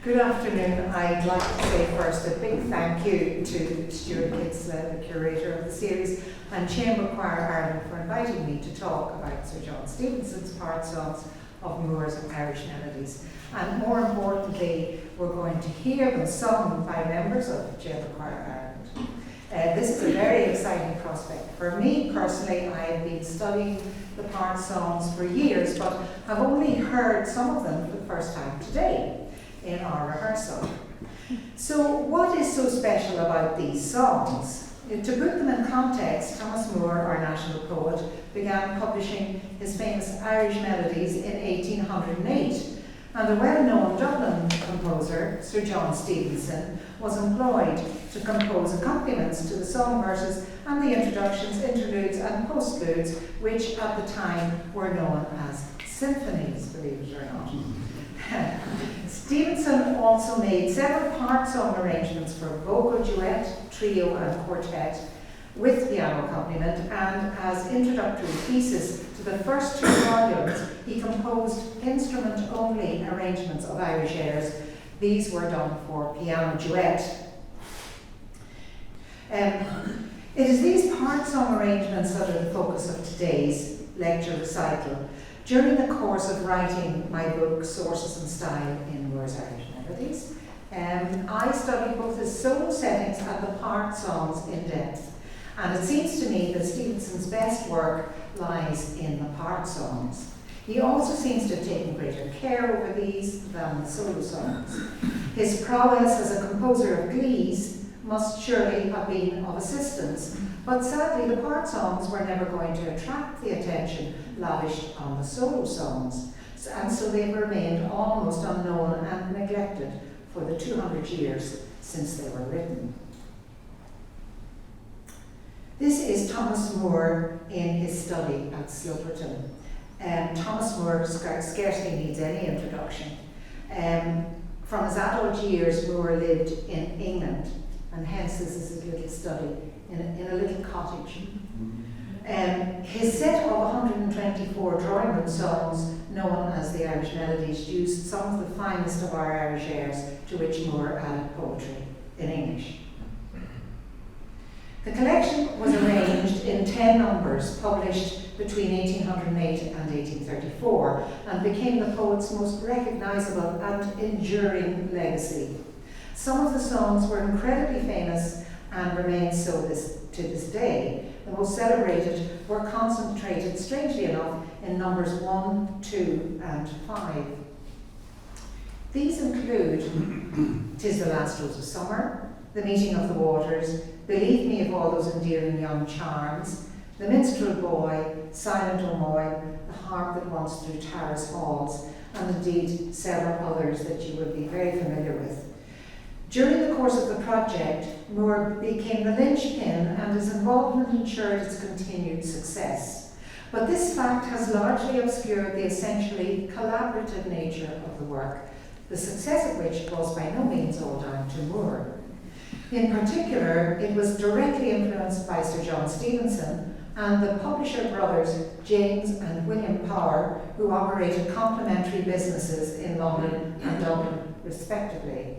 Good afternoon. I'd like to say first a big thank you to Stuart Kinsella, the curator of the series, and Chamber Choir Ireland for inviting me to talk about Sir John Stevenson's part songs of Moores and Irish Melodies. And more importantly, we're going to hear them sung by members of Chamber Choir Ireland. This is a very exciting prospect. For me personally, I have been studying the part songs for years, but I've only heard some of them for the first time today in our rehearsal. So what is so special about these songs? To put them in context, Thomas Moore, our national poet, began publishing his famous Irish Melodies in 1808, and a well-known Dublin composer, Sir John Stevenson, was employed to compose accompaniments to the song verses and the introductions, interludes and postludes, which at the time were known as symphonies, believe it or not. Stevenson also made several part song arrangements for vocal duet, trio and quartet with piano accompaniment, and as introductory pieces to the first two volumes he composed instrument-only arrangements of Irish airs. These were done for piano duet. It is these part song arrangements that are the focus of today's lecture recital. During the course of writing my book, Sources and Style in Moore's Irish Melodies, I studied both his solo settings and the part songs in depth. And it seems to me that Stevenson's best work lies in the part songs. He also seems to have taken greater care over these than the solo songs. His prowess as a composer of glees must surely have been of assistance, but sadly the part songs were never going to attract the attention lavished on the solo songs, and so they've remained almost unknown and neglected for the 200 years since they were written. This is Thomas Moore in his study at Sloperton. Thomas Moore scarcely needs any introduction. From his adult years, Moore lived in England, and hence this is his little study in a little cottage. His set of 124 drawing room songs, known as the Irish Melodies, used some of the finest of our Irish airs, to which Moore added poetry in English. The collection was arranged in 10 numbers, published between 1808 and 1834, and became the poet's most recognisable and enduring legacy. Some of the songs were incredibly famous and remain so to this day. The most celebrated were concentrated, strangely enough, in numbers 1, 2 and 5. These include "'Tis the Last Rose of Summer," "The Meeting of the Waters," "Believe Me of All Those Endearing Young Charms," "The Minstrel Boy," "Silent O'Moy," "The Harp That Once Through Tara's Halls," and indeed several others that you would be very familiar with. During the course of the project, Moore became the linchpin, and his involvement ensured its continued success. But this fact has largely obscured the essentially collaborative nature of the work, the success of which was by no means all down to Moore. In particular, it was directly influenced by Sir John Stevenson and the publisher brothers James and William Power, who operated complementary businesses in London and Dublin, respectively.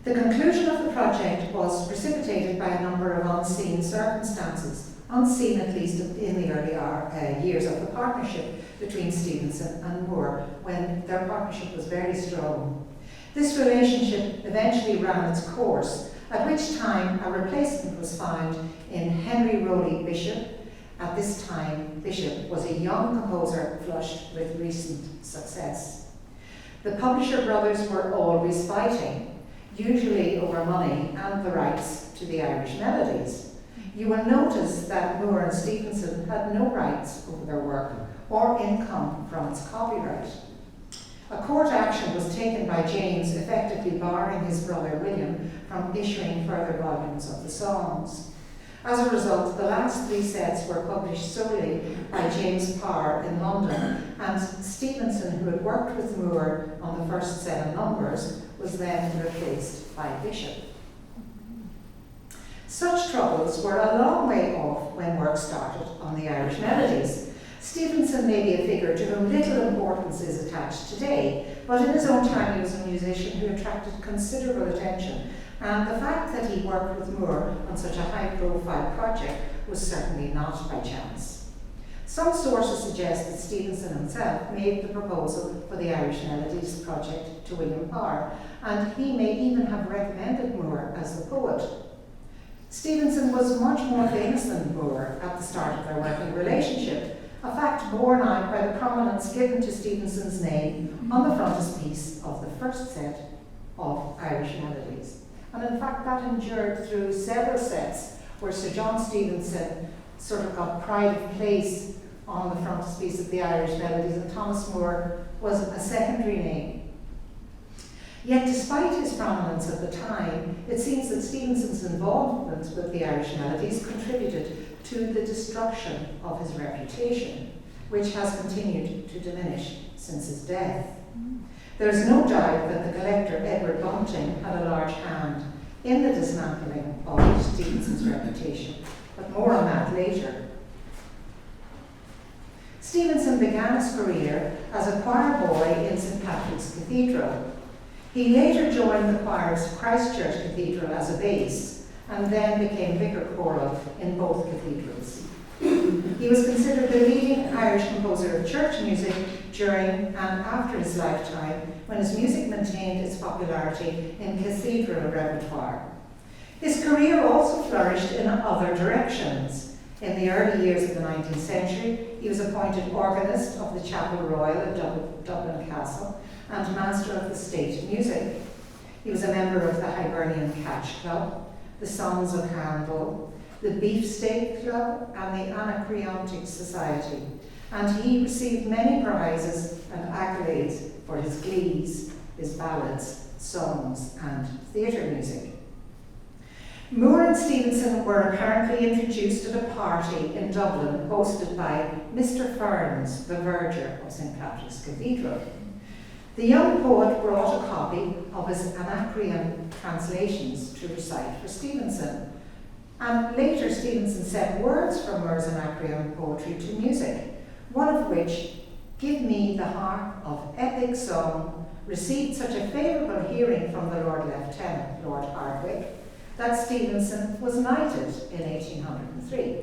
The conclusion of the project was precipitated by a number of unseen circumstances, unseen at least in the early years of the partnership between Stevenson and Moore, when their partnership was very strong. This relationship eventually ran its course, at which time a replacement was found in Henry Rowley Bishop. At this time, Bishop was a young composer flushed with recent success. The publisher brothers were always fighting, usually over money and the rights to the Irish Melodies. You will notice that Moore and Stevenson had no rights over their work or income from its copyright. A court action was taken by James, effectively barring his brother William from issuing further volumes of the songs. As a result, the last 3 sets were published solely by James Power in London, and Stevenson, who had worked with Moore on the first 7 numbers, was then replaced by Bishop. Such troubles were a long way off when work started on the Irish Melodies. Stevenson may be a figure to whom little importance is attached today, but in his own time he was a musician who attracted considerable attention, and the fact that he worked with Moore on such a high-profile project was certainly not by chance. Some sources suggest that Stevenson himself made the proposal for the Irish Melodies project to William Parr, and he may even have recommended Moore as the poet. Stevenson was much more famous than Moore at the start of their working relationship, a fact borne out by the prominence given to Stevenson's name on the frontispiece of the first set of Irish Melodies. And in fact, that endured through several sets where Sir John Stevenson sort of got pride of place on the frontispiece of the Irish Melodies, and Thomas Moore was a secondary name. Yet despite his prominence at the time, it seems that Stevenson's involvement with the Irish Melodies contributed to the destruction of his reputation, which has continued to diminish since his death. There is no doubt that the collector Edward Bunting had a large hand in the dismantling of Stevenson's reputation, but more on that later. Stevenson began his career as a choir boy in St. Patrick's Cathedral. He later joined the choir of Christchurch Cathedral as a bass, and then became vicar choral in both cathedrals. He was considered the leading Irish composer of church music during and after his lifetime, when his music maintained its popularity in cathedral repertoire. His career also flourished in other directions. In the early years of the 19th century, he was appointed organist of the Chapel Royal at Dublin Castle and Master of the State Music. He was a member of the Hibernian Catch Club, the Sons of Handel, the Beefsteak Club, and the Anacreontic Society, and he received many prizes and accolades for his glees, his ballads, songs, and theatre music. Moore and Stevenson were apparently introduced at a party in Dublin hosted by Mr. Ferns, the verger of St. Patrick's Cathedral. The young poet brought a copy of his Anacreon translations to recite for Stevenson, and later Stevenson set words from Moore's Anacreon poetry to music, one of which, "Give me the harp of epic song," received such a favourable hearing from the Lord Lieutenant, Lord Hardwicke, that Stevenson was knighted in 1803.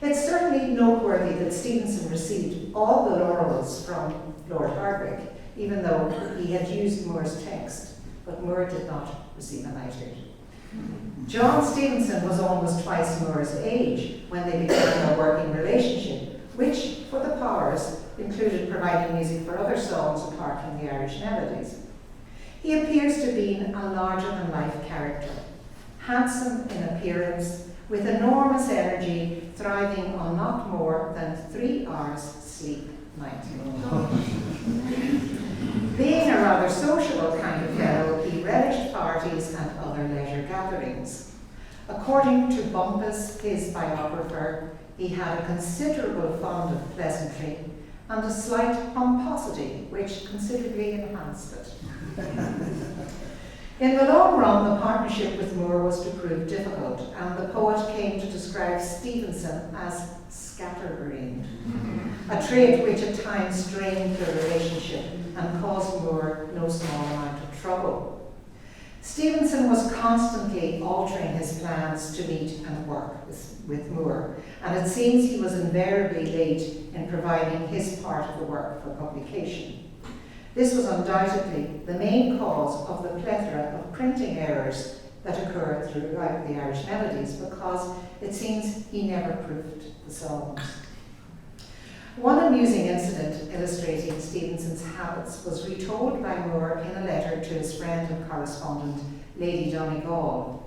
It's certainly noteworthy that Stevenson received all the laurels from Lord Hardwicke, even though he had used Moore's text, but Moore did not receive a knighthood. John Stevenson was almost twice Moore's age when they began their working relationship, which, for the Powers, included providing music for other songs apart from the Irish Melodies. He appears to be a larger-than-life character, handsome in appearance, with enormous energy, thriving on not more than 3 hours sleep nightly. Being a rather sociable kind of fellow, he relished parties and other leisure gatherings. According to Bumpus, his biographer, he had a considerable fond of pleasantry and a slight pomposity which considerably enhanced it. In the long run, the partnership with Moore was to prove difficult, and the poet came to describe Stevenson as scatterbrained, a trait which at times strained the relationship and caused Moore no small amount of trouble. Stevenson was constantly altering his plans to meet and work with Moore, and it seems he was invariably late in providing his part of the work for publication. This was undoubtedly the main cause of the plethora of printing errors that occurred throughout the Irish Melodies, because it seems he never proofed the songs. One amusing incident illustrating Stevenson's habits was retold by Moore in a letter to his friend and correspondent, Lady Donegal.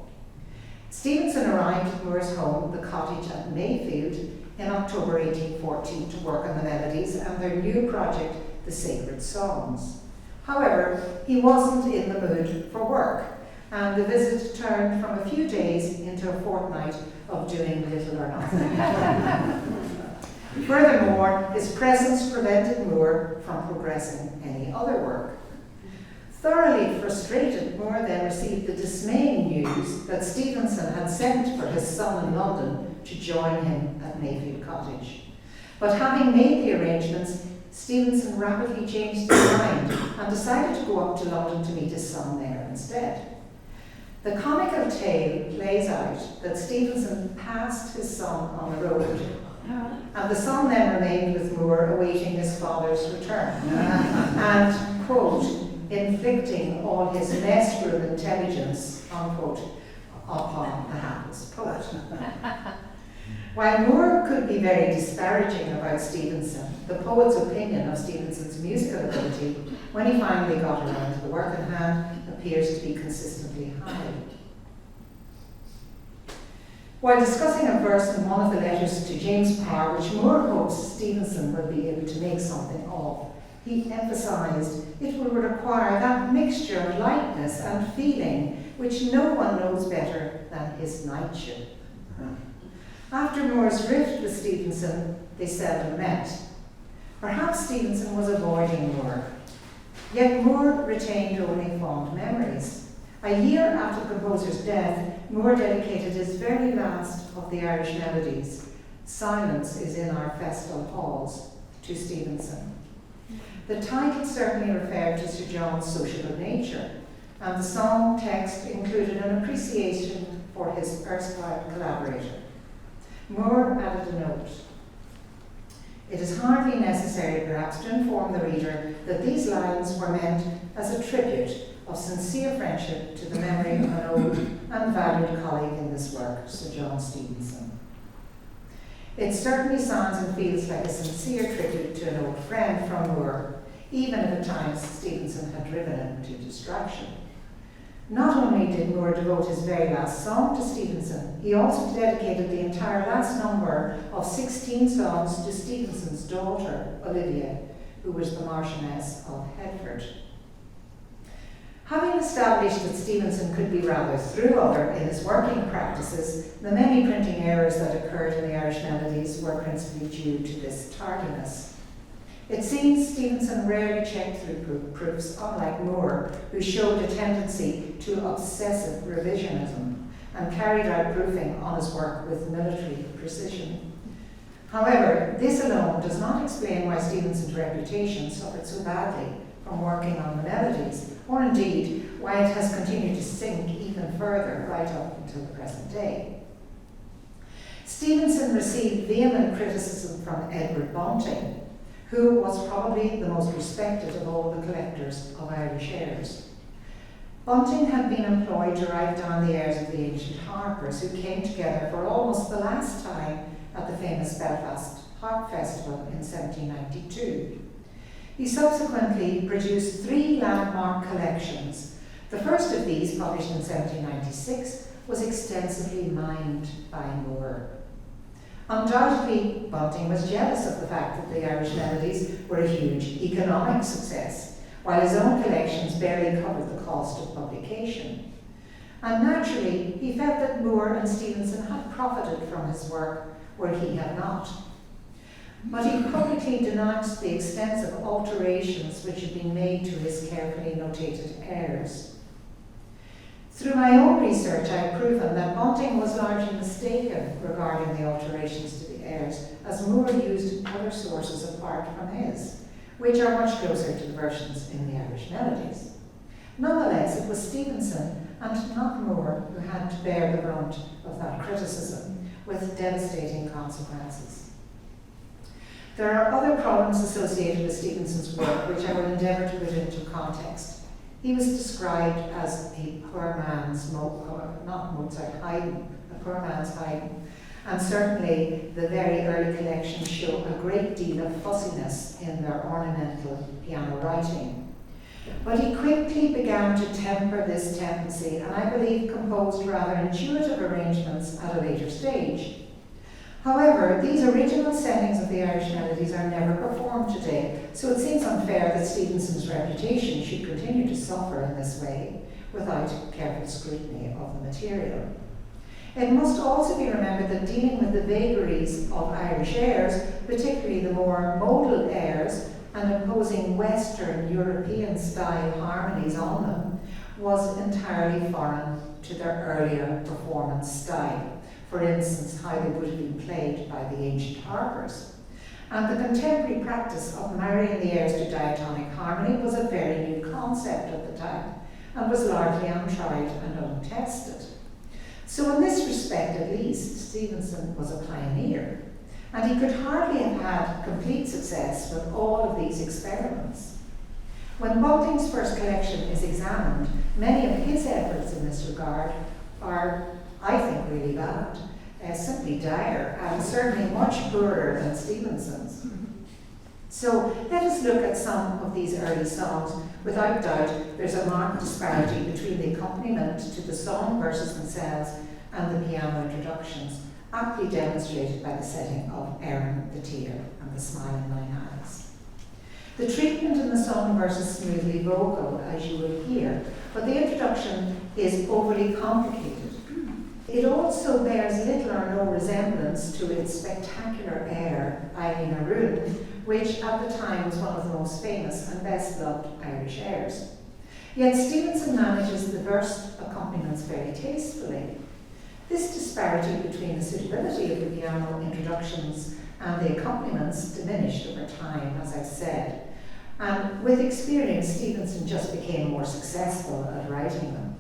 Stevenson arrived at Moore's home, the cottage at Mayfield, in October 1814 to work on the Melodies and their new project, the Sacred Songs. However, he wasn't in the mood for work, and the visit turned from a few days into a fortnight of doing little or nothing. Furthermore, his presence prevented Moore from progressing any other work. Thoroughly frustrated, Moore then received the dismaying news that Stevenson had sent for his son in London to join him at Mayfield Cottage. But having made the arrangements, Stevenson rapidly changed his mind and decided to go up to London to meet his son there instead. The comical tale plays out that Stevenson passed his son on the road, and the son then remained with Moore awaiting his father's return, and, quote, inflicting all his mess room intelligence, unquote, upon the hapless poet. While Moore could be very disparaging about Stevenson, the poet's opinion of Stevenson's musical ability, when he finally got around to the work in hand, appears to be consistently high. While discussing a verse in one of the letters to James Parr, which Moore hopes Stevenson will be able to make something of, he emphasised it will require that mixture of lightness and feeling which no one knows better than his knightship. After Moore's rift with Stevenson, they seldom met. Perhaps Stevenson was avoiding Moore. Yet Moore retained only fond memories. A year after the composer's death, Moore dedicated his very last of the Irish Melodies, Silence is in Our Festal Halls, to Stevenson. The title certainly referred to Sir John's sociable nature, and the song text included an appreciation for his erstwhile collaborator. Moore added a note. It is hardly necessary, perhaps, to inform the reader that these lines were meant as a tribute of sincere friendship to the memory of an old and valued colleague in this work, Sir John Stevenson. It certainly sounds and feels like a sincere tribute to an old friend from Moore, even if at times Stevenson had driven him to distraction. Not only did Moore devote his very last song to Stevenson, he also dedicated the entire last number of 16 songs to Stevenson's daughter, Olivia, who was the Marchioness of Hertford. Having established that Stevenson could be rather thorough in his working practices, the many printing errors that occurred in the Irish Melodies were principally due to this tardiness. It seems Stevenson rarely checked through proofs, unlike Moore, who showed a tendency to obsessive revisionism and carried out proofing on his work with military precision. However, this alone does not explain why Stevenson's reputation suffered so badly from working on the Melodies, or indeed why it has continued to sink even further right up until the present day. Stevenson received vehement criticism from Edward Bunting, who was probably the most respected of all the collectors of Irish airs. Bunting had been employed to write down the airs of the ancient harpers who came together for almost the last time at the famous Belfast Harp Festival in 1792. He subsequently produced 3 landmark collections. The first of these, published in 1796, was extensively mined by Moore. Undoubtedly, Bunting was jealous of the fact that the Irish Melodies were a huge economic success, while his own collections barely covered the cost of publication. And naturally, he felt that Moore and Stevenson had profited from his work where he had not. But he publicly denounced the extensive alterations which had been made to his carefully notated airs. Through my own research, I have proven that Bunting was largely mistaken regarding the alterations to the airs, as Moore used other sources apart from his, which are much closer to the versions in the Irish Melodies. Nonetheless, it was Stevenson and not Moore who had to bear the brunt of that criticism, with devastating consequences. There are other problems associated with Stevenson's work which I will endeavour to put into context. He was described as a poor man's Haydn, a poor man's Haydn, and certainly the very early collections show a great deal of fussiness in their ornamental piano writing. But he quickly began to temper this tendency, and I believe composed rather intuitive arrangements at a later stage. However, these original settings of the Irish Melodies are never performed today, so it seems unfair that Stevenson's reputation should continue to suffer in this way without careful scrutiny of the material. It must also be remembered that dealing with the vagaries of Irish airs, particularly the more modal airs, and imposing Western European style harmonies on them, was entirely foreign to their earlier performance style. For instance, how they would have been played by the ancient harpers. And the contemporary practice of marrying the airs to diatonic harmony was a very new concept at the time and was largely untried and untested. So in this respect at least, Stevenson was a pioneer, and he could hardly have had complete success with all of these experiments. When Bunting's first collection is examined, many of his efforts in this regard are, I think, really bad, simply dire, and certainly much poorer than Stevenson's. So let us look at some of these early songs. Without doubt, there's a marked disparity between the accompaniment to the song verses themselves and the piano introductions, aptly demonstrated by the setting of Erin the Tear and the Smiling Nine Eyes. The treatment in the song verses smoothly vocal, as you will hear, but the introduction is overly complicated. It also bears little or no resemblance to its spectacular air, Eileen Aroon, which at the time was one of the most famous and best loved Irish airs. Yet Stevenson manages the verse accompaniments very tastefully. This disparity between the suitability of the piano introductions and the accompaniments diminished over time, as I've said. And with experience, Stevenson just became more successful at writing them.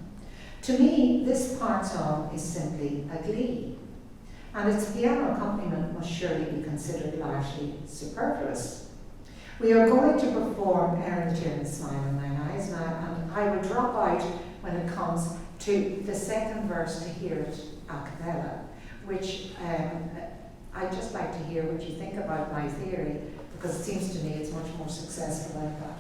To me, this part song is simply a glee, and its piano accompaniment must surely be considered largely superfluous. We are going to perform Erin the Tear and the Smiling Nine Eyes now, and I will drop out when it comes to the second verse to hear it a cappella, which I'd just like to hear what you think about my theory, because it seems to me it's much more successful like that.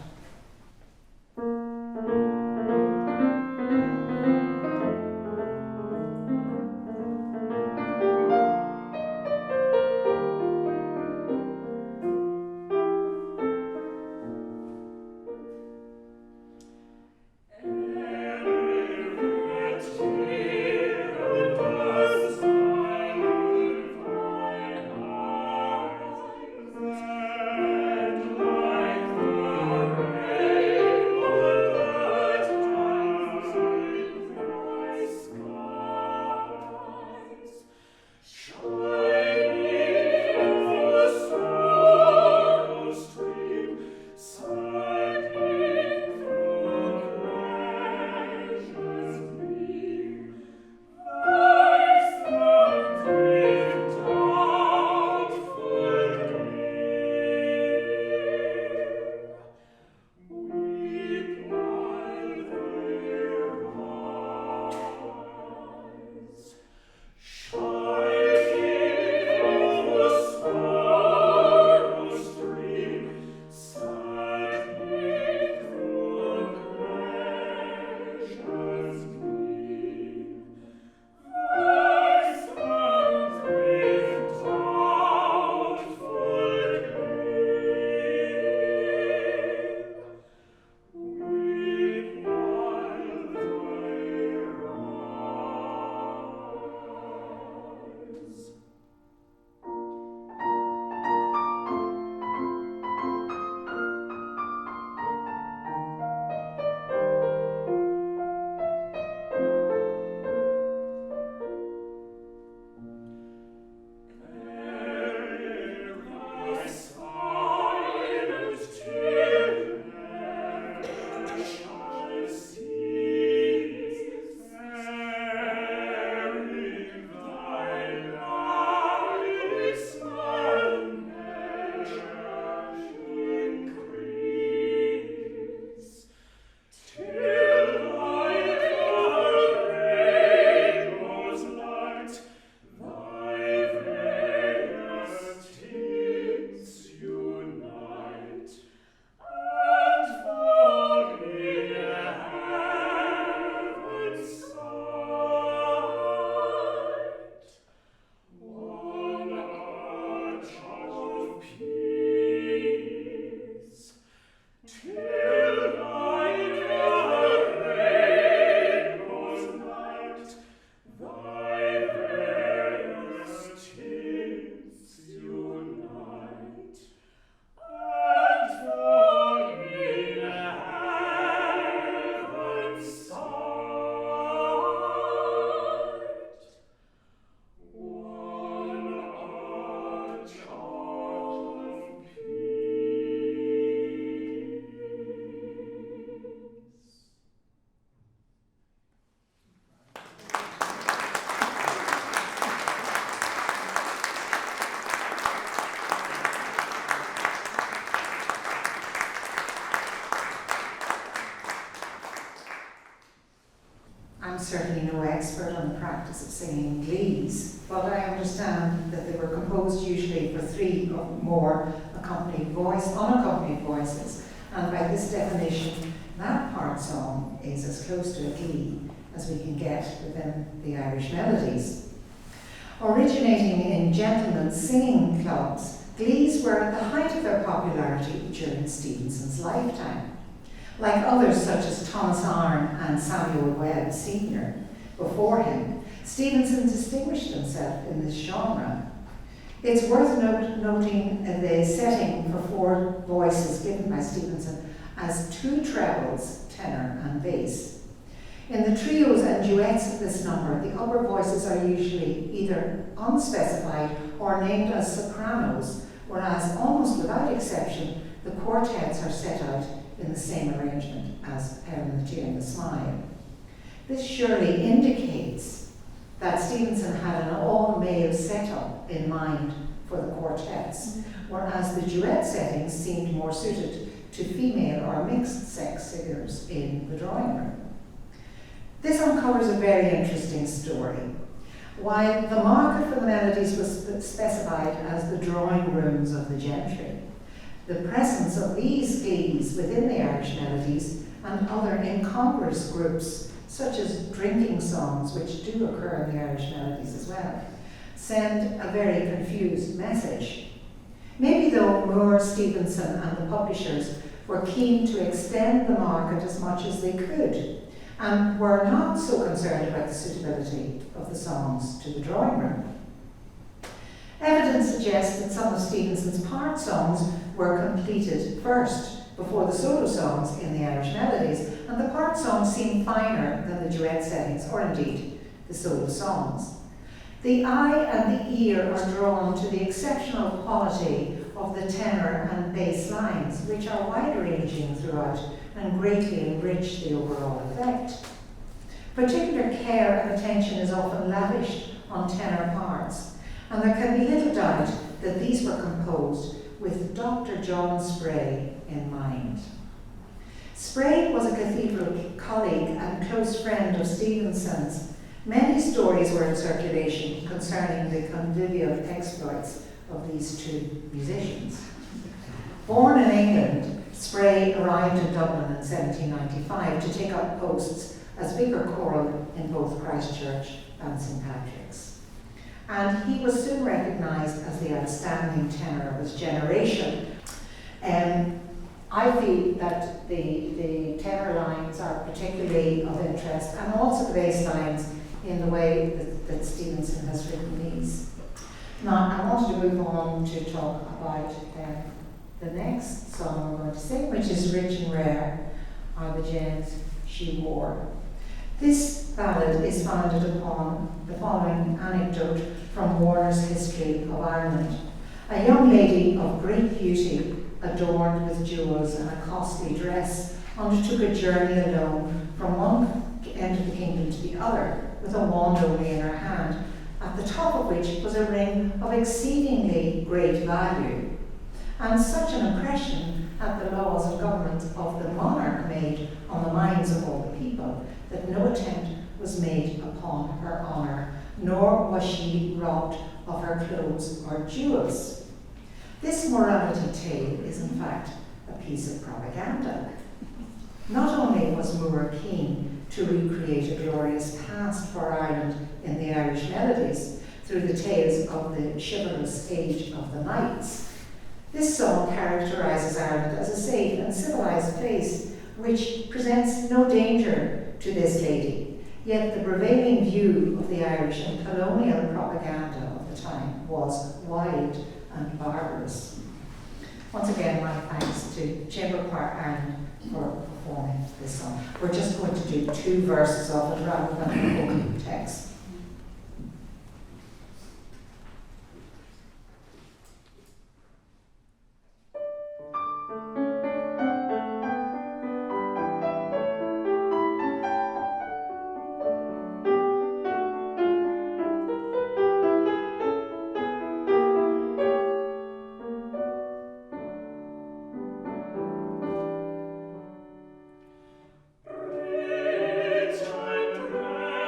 And like the certainly no expert on the practice of singing glees, but I understand that they were composed usually for 3 or more unaccompanied voices, and by this definition, that part song is as close to a glee as we can get within the Irish Melodies. Originating in gentlemen's singing clubs, glees were at the height of their popularity during Stevenson's lifetime. Like others such as Thomas Arne and Samuel Webb Sr. before him, Stevenson distinguished himself in this genre. It's worth noting the setting for 4 voices given by Stevenson as 2 trebles, tenor and bass. In the trios and duets of this number, the upper voices are usually either unspecified or named as sopranos, whereas almost without exception, the quartets are set out in the same arrangement as the Tear and the Smile. This surely indicates that Stevenson had an all-male setup in mind for the quartets, whereas the duet settings seemed more suited to female or mixed-sex singers in the drawing room. This uncovers a very interesting story. While the market for the Melodies was specified as the drawing rooms of the gentry, the presence of these glees within the Irish Melodies and other incongruous groups, such as drinking songs, which do occur in the Irish Melodies as well, send a very confused message. Maybe though Moore, Stevenson and the publishers were keen to extend the market as much as they could, and were not so concerned about the suitability of the songs to the drawing room. Evidence suggests that some of Stevenson's part songs were completed first, before the solo songs in the Irish Melodies, and the part songs seem finer than the duet settings, or indeed the solo songs. The eye and the ear are drawn to the exceptional quality of the tenor and bass lines, which are wide-ranging throughout and greatly enrich the overall effect. Particular care and attention is often lavished on tenor parts, and there can be little doubt that these were composed with Dr. John Spray in mind. Spray was a cathedral colleague and close friend of Stevenson's. Many stories were in circulation concerning the convivial exploits of these 2 musicians. Born in England, Spray arrived in Dublin in 1795 to take up posts as vicar choral in both Christchurch and St. Patrick's. And he was soon recognised as the outstanding tenor of his generation. I feel that the tenor lines are particularly of interest, and also the bass lines in the way that Stevenson has written these. Now, I wanted to move on to talk about the next song we're going to sing, which is Rich and Rare Are the Gems She Wore. This ballad is founded upon the following anecdote from Warner's History of Ireland. A young lady of great beauty, adorned with jewels and a costly dress, undertook a journey alone from one end of the kingdom to the other, with a wand only in her hand, at the top of which was a ring of exceedingly great value. And such an impression had the laws and government of the monarch made on the minds of all the people, that no attempt was made upon her honour, nor was she robbed of her clothes or jewels. This morality tale is in fact a piece of propaganda. Not only was Moore keen to recreate a glorious past for Ireland in the Irish Melodies through the tales of the chivalrous age of the knights, this song characterises Ireland as a safe and civilised place which presents no danger to this lady, yet the prevailing view of the Irish and colonial propaganda of the time was wild and barbarous. Once again, my thanks to Chamber Choir Ireland for performing this song. We're just going to do 2 verses of it rather than the whole text. Rich and rare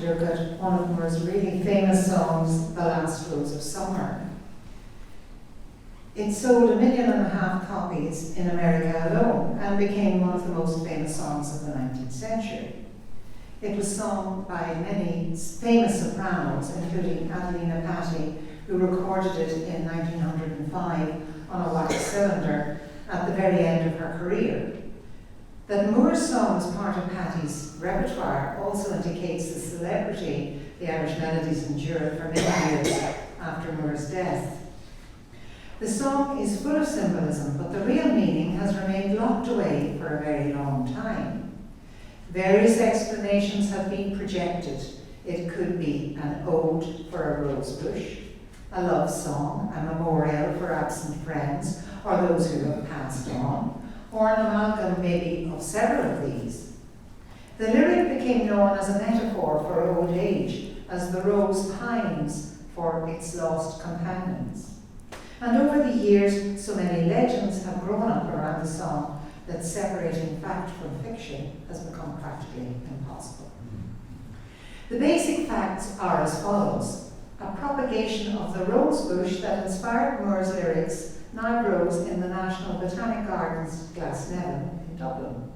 look at one of Moore's really famous songs, The Last Rose of Summer. It sold 1.5 million copies in America alone and became one of the most famous songs of the 19th century. It was sung by many famous sopranos, including Adelina Patti, who recorded it in 1905 on a wax cylinder at the very end of her career. That Moore's song was part of Patti's repertoire also indicates the celebrity the Irish Melodies endured for many years after Moore's death. The song is full of symbolism, but the real meaning has remained locked away for a very long time. Various explanations have been projected. It could be an ode for a rose bush, a love song, a memorial for absent friends or those who have passed on, or an amalgam maybe of several of these. The lyric became known as a metaphor for old age, as the rose pines for its lost companions. And over the years, so many legends have grown up around the song that separating fact from fiction has become practically impossible. The basic facts are as follows. A propagation of the rose bush that inspired Moore's lyrics now grows in the National Botanic Gardens, Glasnevin in Dublin.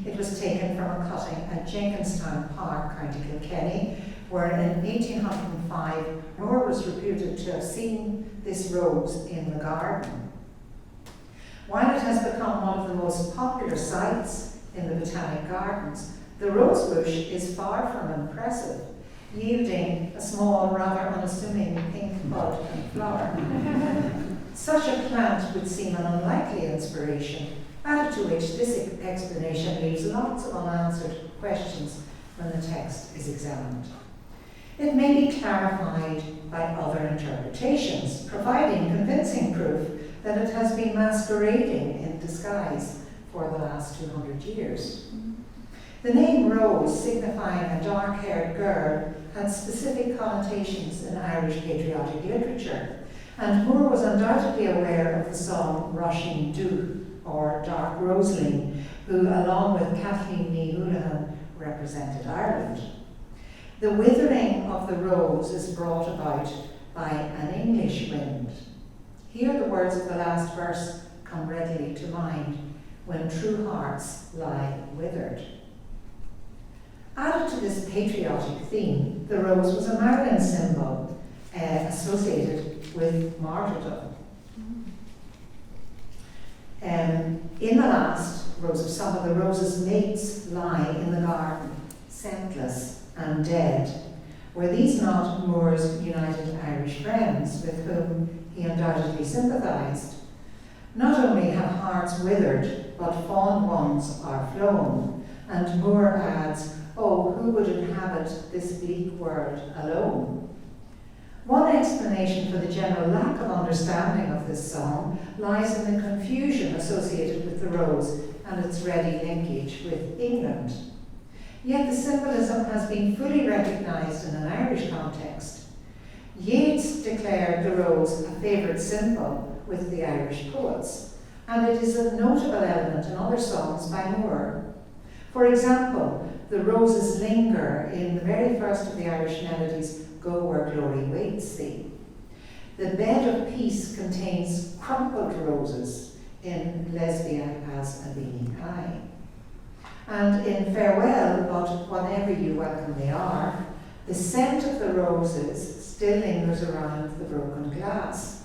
It was taken from a cutting at Jenkinstown Park, County Kilkenny, where in 1805 Moore was reputed to have seen this rose in the garden. While it has become one of the most popular sites in the Botanic Gardens, the rose bush is far from impressive, yielding a small, rather unassuming pink bud and flower. Such a plant would seem an unlikely inspiration, added to which this explanation leaves lots of unanswered questions when the text is examined. It may be clarified by other interpretations, providing convincing proof that it has been masquerading in disguise for the last 200 years. The name Rose, signifying a dark-haired girl, had specific connotations in Irish patriotic literature, and Moore was undoubtedly aware of the song Roisin Dubh, or Dark Rosaleen, who, along with Kathleen Ní Houlihan, represented Ireland. The withering of the rose is brought about by an English wind. Here the words of the last verse come readily to mind, when true hearts lie withered. Added to this patriotic theme, the rose was a Marilyn symbol associated with martyrdom. In the last rose of summer, the rose's mates lie in the garden, scentless and dead. Were these not Moore's united Irish friends with whom he undoubtedly sympathised? Not only have hearts withered, but fond ones are flown, and Moore adds, "Oh, who would inhabit this bleak world alone?" One explanation for the general lack of understanding of this song lies in the confusion associated with the rose and its ready linkage with England. Yet the symbolism has been fully recognised in an Irish context. Yeats declared the rose a favourite symbol with the Irish poets, and it is a notable element in other songs by Moore. For example, the roses linger in the very first of the Irish Melodies, Go Where Glory Waits Thee. The bed of peace contains crumpled roses in Lesbia as a beaming eye. And in Farewell, but whenever you welcome they are, the scent of the roses still lingers around the broken glass.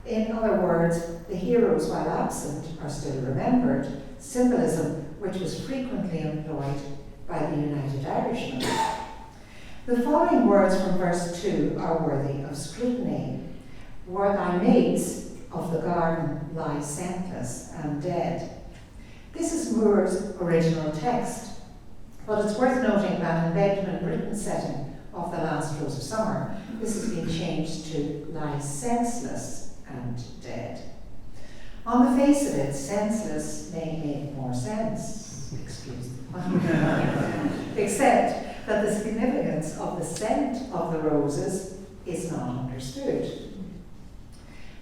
In other words, the heroes, while absent, are still remembered, symbolism which was frequently employed by the United Irishmen. The following words from verse 2 are worthy of scrutiny. Were thy mates of the garden lie scentless and dead. This is Moore's original text, but it's worth noting that in Benjamin Britten's setting of The Last Rose of Summer, this has been changed to lie senseless and dead. On the face of it, senseless may make more sense, excuse the pun, except that the significance of the scent of the roses is not understood.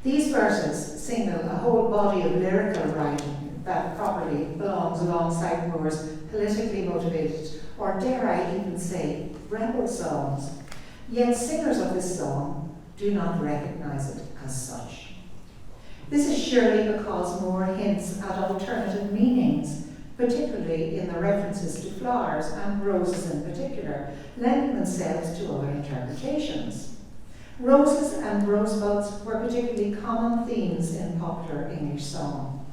These verses signal a whole body of lyrical writing that properly belongs alongside Moore's politically motivated, or dare I even say, rebel songs, yet singers of this song do not recognize it as such. This is surely because more hints at alternative meanings, particularly in the references to flowers and roses in particular, lending themselves to other interpretations. Roses and rosebuds were particularly common themes in popular English song.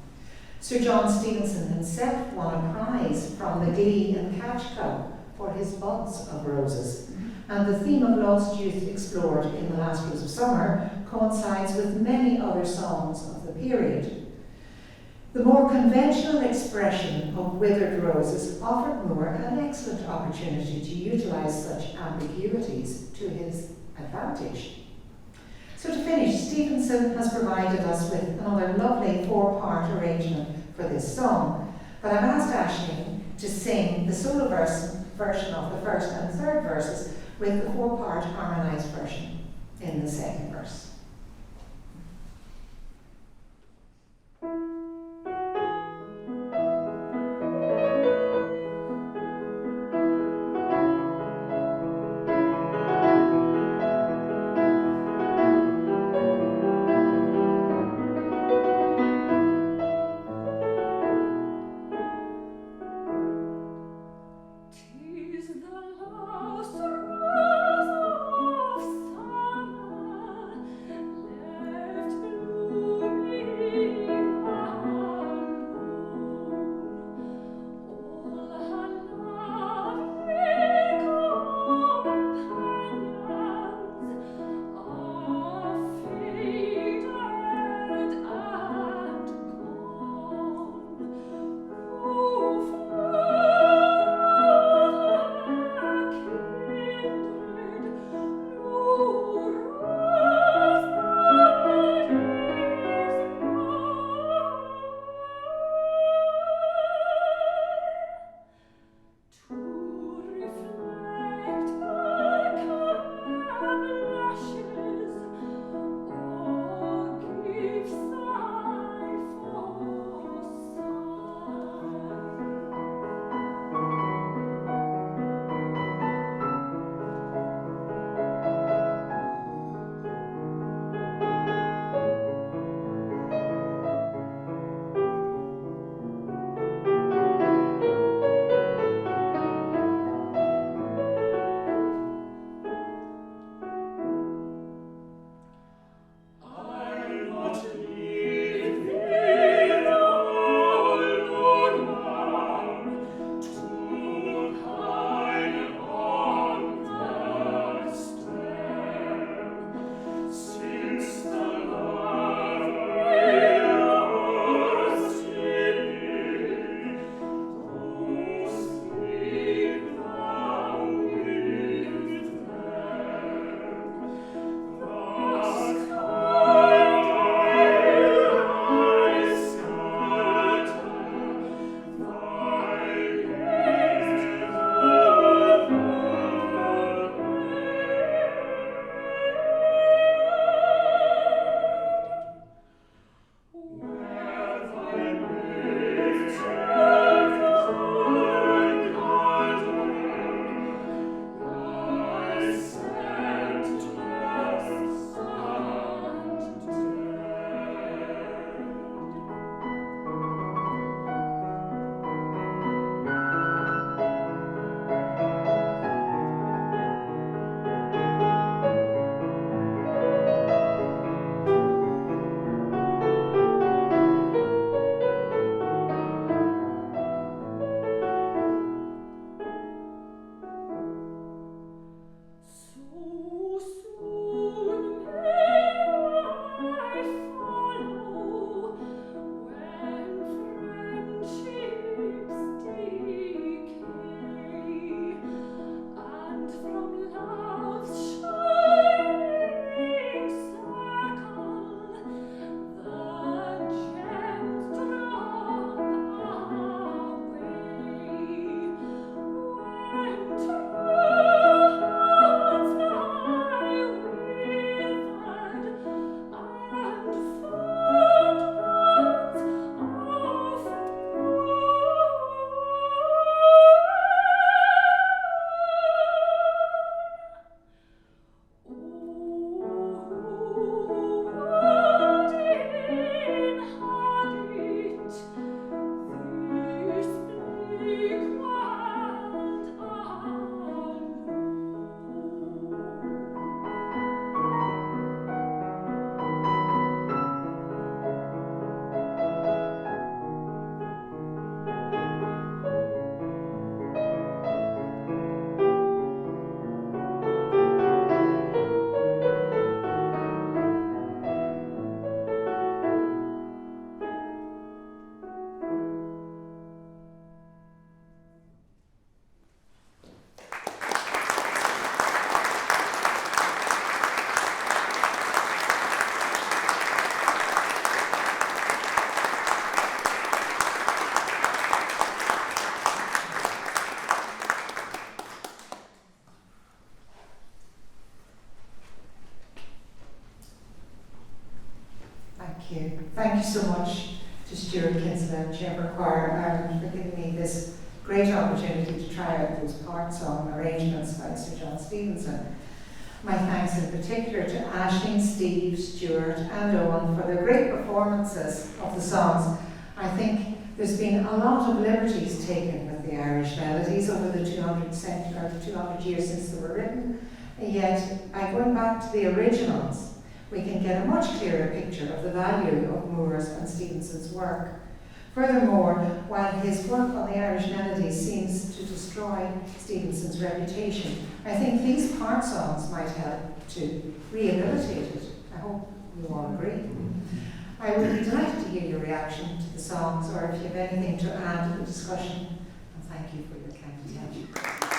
Sir John Stevenson himself won a prize from the Glee and Catch Club for his buds of roses, and the theme of lost youth explored in The Last Rose of Summer coincides with many other songs of the period. The more conventional expression of withered roses offered Moore an excellent opportunity to utilise such ambiguities to his advantage. So to finish, Stevenson has provided us with another lovely four-part arrangement for this song, but I've asked Aisling to sing the solo version of the first and third verses with the four-part harmonised version in the second verse. Tis the last rose of summer. thanks so much to Stuart Kinsella and Chamber Choir Ireland for giving me this great opportunity to try out those part song arrangements by Sir John Stevenson. My thanks in particular to Aisling, Steve, Stuart and Owen for their great performances of the songs. I think there's been a lot of liberties taken with the Irish melodies over the 200 years since they were written, and yet by going back to the originals, we can get a much clearer picture of the value of Moore's and Stevenson's work. Furthermore, while his work on the Irish melodies seems to destroy Stevenson's reputation, I think these part songs might help to rehabilitate it. I hope you all agree. I would be delighted to hear your reaction to the songs, or if you have anything to add to the discussion, and thank you for your kind attention.